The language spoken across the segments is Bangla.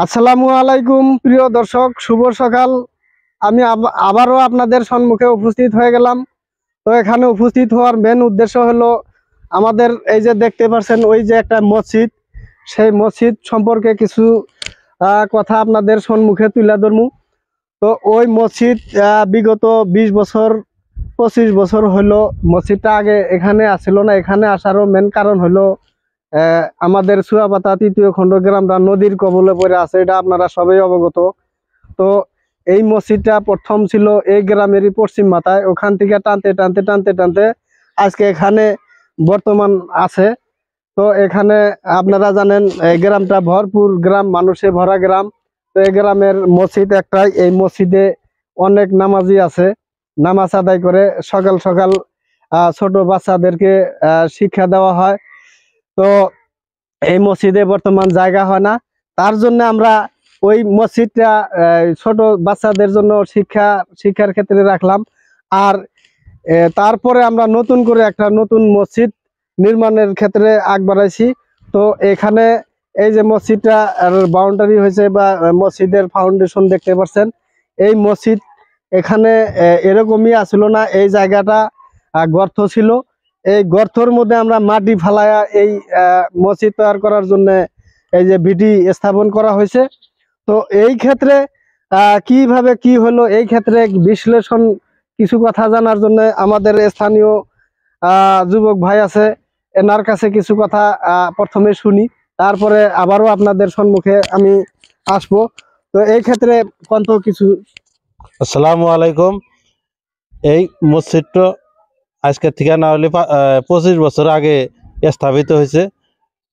আসসালামু আলাইকুম প্রিয় দর্শক, শুভ সকাল। আমি আবারও আপনাদের সম্মুখে উপস্থিত হয়ে গেলাম। তো এখানে উপস্থিত হওয়ার মেন উদ্দেশ্য হলো আমাদের এই যে দেখতে পাচ্ছেন ওই যে একটা মসজিদ, সেই মসজিদ সম্পর্কে কিছু কথা আপনাদের সম্মুখে তুলে ধরবো। তো ওই মসজিদ বিগত 20 বছর 25 বছর হলো মসজিদটা আগে এখানে আসছিল না। এখানে আসারও মেন কারণ হলো আমাদের চুয়াপাতা 3য় খণ্ড গ্রামটা নদীর কবলে পড়ে আছে, এটা আপনারা সবাই অবগত। তো এই মসজিদটা প্রথম ছিল এই গ্রামেরই পশ্চিম মাথায়, ওখান থেকে টানতে টানতে টানতে টানতে আজকে এখানে বর্তমান আছে। তো এখানে আপনারা জানেন এই গ্রামটা ভরপুর গ্রাম, মানুষে ভরা গ্রাম। তো এই গ্রামের মসজিদ একটাই, এই মসজিদে অনেক নামাজি আছে, নামাজ আদায় করে সকাল সকাল ছোট বাচ্চাদেরকে শিক্ষা দেওয়া হয়। তো এই মসজিদে বর্তমান জায়গা হয় না, তার জন্য আমরা ওই মসজিদটা ছোট বাচ্চাদের জন্য শিক্ষার ক্ষেত্রে রাখলাম। আর তারপরে আমরা নতুন করে একটা নতুন মসজিদ নির্মাণের ক্ষেত্রে আগ বাড়াইছি। তো এখানে এই যে মসজিদটা বাউন্ডারি হয়েছে বা মসজিদের ফাউন্ডেশন দেখতে পাচ্ছেন, এই মসজিদ এখানে এরকমই আসলো না। এই জায়গাটা গর্ত ছিল, এই গর্তর মধ্যে আমরা মাটি ফালায়া এই মসজিদ তৈরি করার জন্য এই যে ভিটি স্থাপন করা হয়েছে। তো এই ক্ষেত্রে কিভাবে কি হলো, এই ক্ষেত্রে বিশ্লেষণ কিছু কথা জানার জন্য আমাদের স্থানীয় যুবক ভাই আছে, এনার কাছে কিছু কথা প্রথমে শুনি, তারপরে আবারও আপনাদের সম্মুখে আমি আসবো। তো এই ক্ষেত্রে কত কিছু। আসসালামু আলাইকুম। এই মসজিদটা আজকে থেকে না হলে 25 বছর আগে স্থাপিত হয়েছে,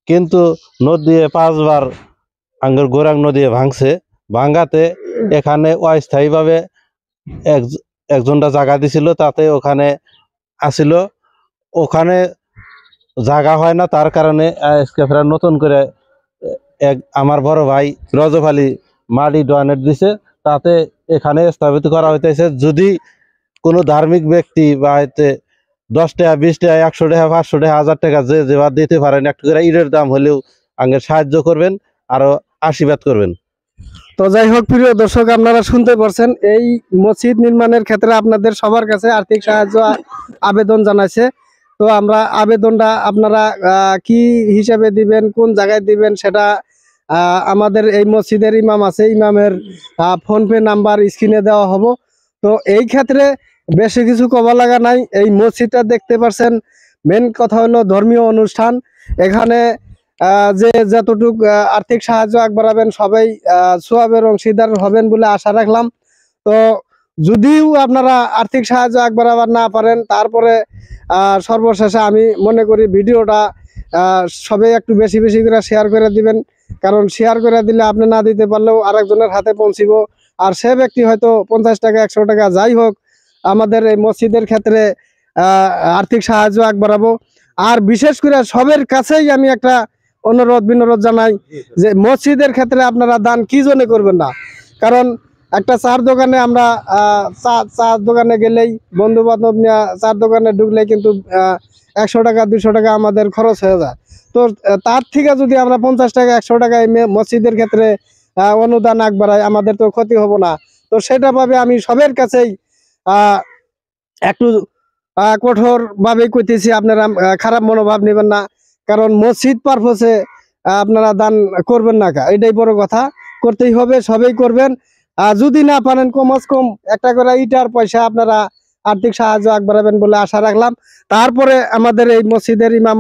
কিন্তু নদী 5বার আঙ্গুর গোরাং নদী ভাঙছে। ভাঙ্গাতে এখানে অস্থায়ীভাবে একজনটা জায়গা দিছিল, তাতে ওখানে আসিল, ওখানে জায়গা হয় না, তার কারণে আজকে ফের নতুন করে আমার বড় ভাই রজব আলী মাটি ডোনেট দিছে, তাতে এখানে স্থাপিত করা হইতেছে। যদি কোনো ধার্মিক ব্যক্তি বা 10 টাকা 20 টাকা 100 টাকা 500 টাকা 1000 টাকা যে যেবার দিতে পারেন, একটু করে ইটের দাম হলেও আগে সাহায্য করবেন, আরো আশীর্বাদ করবেন। তো যাই হোক প্রিয় দর্শক, আপনারা শুনতে পারছেন এই মসজিদ নির্মাণের ক্ষেত্রে আপনাদের সবার কাছে আর্থিক সাহায্য আবেদন জানাইছে। তো আমরা আবেদনটা আপনারা কি হিসাবে দিবেন, কোন জায়গায় দিবেন, সেটা আমাদের এই মসজিদের ইমাম আছে, ইমামের ফোনপে নাম্বার স্ক্রিনে দেওয়া হবো। তো এই ক্ষেত্রে বেশি কিছু কবা লাগা নাই। এই মসজিদটা দেখতে পাচ্ছেন, মেন কথা হলো ধর্মীয় অনুষ্ঠান। এখানে যে যতটুক আর্থিক সাহায্য বাড়াবেন সবাই সোয়াবের অংশীদার হবেন বলে আশা রাখলাম। তো যদিও আপনারা আর্থিক সাহায্য বাড়াবার না পারেন, তারপরে সর্বশেষে আমি মনে করি ভিডিওটা সবাই একটু বেশি বেশি করে শেয়ার করে দিবেন, কারণ শেয়ার করে দিলে আপনি না দিতে পারলেও আরেকজনের হাতে পৌঁছিব। আর সে ব্যক্তি হয়তো 50 টাকা 100 টাকা যাই হোক আমাদের এই মসজিদের ক্ষেত্রে আর্থিক সাহায্য বাড়াবো। আর বিশেষ করে সবের কাছেই আমি একটা অনুরোধ বিনোরোধ জানাই যে মসজিদের ক্ষেত্রে আপনারা দান কি জন্য করবেন না। কারণ একটা চার দোকানে আমরা চার দোকানে গেলেই, বন্ধু বান্ধব নিয়ে চার দোকানে ঢুকলেই কিন্তু 100 টাকা 200 টাকা আমাদের খরচ হয়ে যায়। তো তার থেকে যদি আমরা 50 টাকা 100 টাকা মসজিদের ক্ষেত্রে অনুদান বাড়াই, আমাদের তো ক্ষতি হবো না। তো সেটা ভাবে আমি সবের কাছেই একটু কঠোর ভাবে কইতেছি, আপনারা খারাপ মনোভাব নেবেন না। কারণ মসজিদ পারপোসে আপনারা দান করবেন না, এটাই বড় কথা। করতেই হবে, সবাই করবেন। যদি না পারেন কমাস কম একটা করে ইটার পয়সা আপনারা আর্থিক সাহায্য বাড়াবেন বলে আশা রাখলাম। তারপরে আমাদের এই মসজিদের ইমাম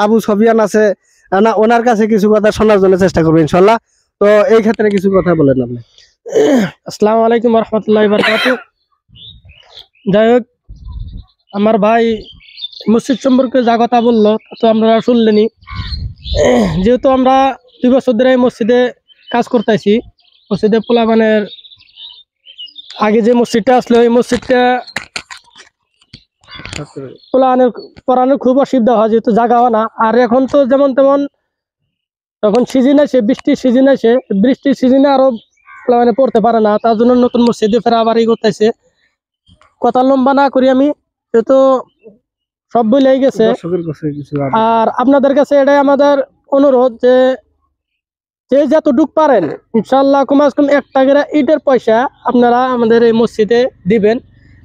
আবু সফিয়ান আছে না, ওনার কাছে কিছু কথা শোনার জন্য চেষ্টা করবো ইনশাল্লাহ। তো এই ক্ষেত্রে কিছু কথা বলেন আপনি। আসসালামু আলাইকুম রহমতুল্লাহ বারকাতুহু। যাই হোক, আমার ভাই মসজিদ সম্পর্কে যা কথা বললো তো আমরা শুনলেনি। যেহেতু আমরা 2 বছর ধরে এই মসজিদে কাজ করতেছি, মসজিদে পোলাপানের আগে যে মসজিদটা আসলো, এই মসজিদটা পোলাপানের পড়ানোর খুব অসুবিধা হয়, যেহেতু জায়গা হয় না। আর এখন তো যেমন তেমন তখন সিজন আছে, বৃষ্টির সিজন আছে, বৃষ্টির সিজনে আরো পোলাপানে পড়তে পারে না, তার জন্য নতুন মসজিদে ফের আবার ই করতেছে। কথা লম্বা না করি আমি, যেহেতু সব বলেই গেছে। আর আপনাদের কাছে এটাই আমাদের অনুরোধ যে যে যতটুক পারেন ইনশাল্লাহ কমাস কম 1 টাকা ইটের পয়সা আপনারা আমাদের এই মসজিদে দিবেন।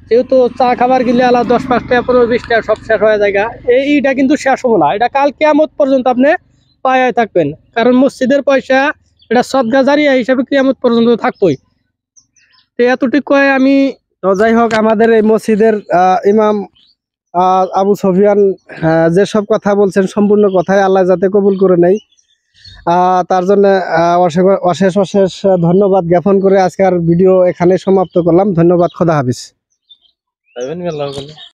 যেহেতু চা খাবার গেলে আলা 10-5 টাকা 15-20 টাকা সব শেষ হয়ে যায়। এই ইটা কিন্তু শেষ হবো না, এটা কাল কিয়ামত পর্যন্ত আপনি পায়ে থাকবেন, কারণ মসজিদের পয়সা এটা সদকা জারিয়া হিসাবে কিয়ামত পর্যন্ত থাকবোই। তো এতটুকু আমি তো যাই হোক, আমাদের এই মসজিদের ইমাম আবু সুফিয়ান যেসব কথা বলছেন সম্পূর্ণ কথাই আল্লাহ যাতে কবুল করে নেয়, তার জন্য অশেষ অশেষ ধন্যবাদ জ্ঞাপন করে আজকের ভিডিও এখানে সমাপ্ত করলাম। ধন্যবাদ, খোদা হাফিজ।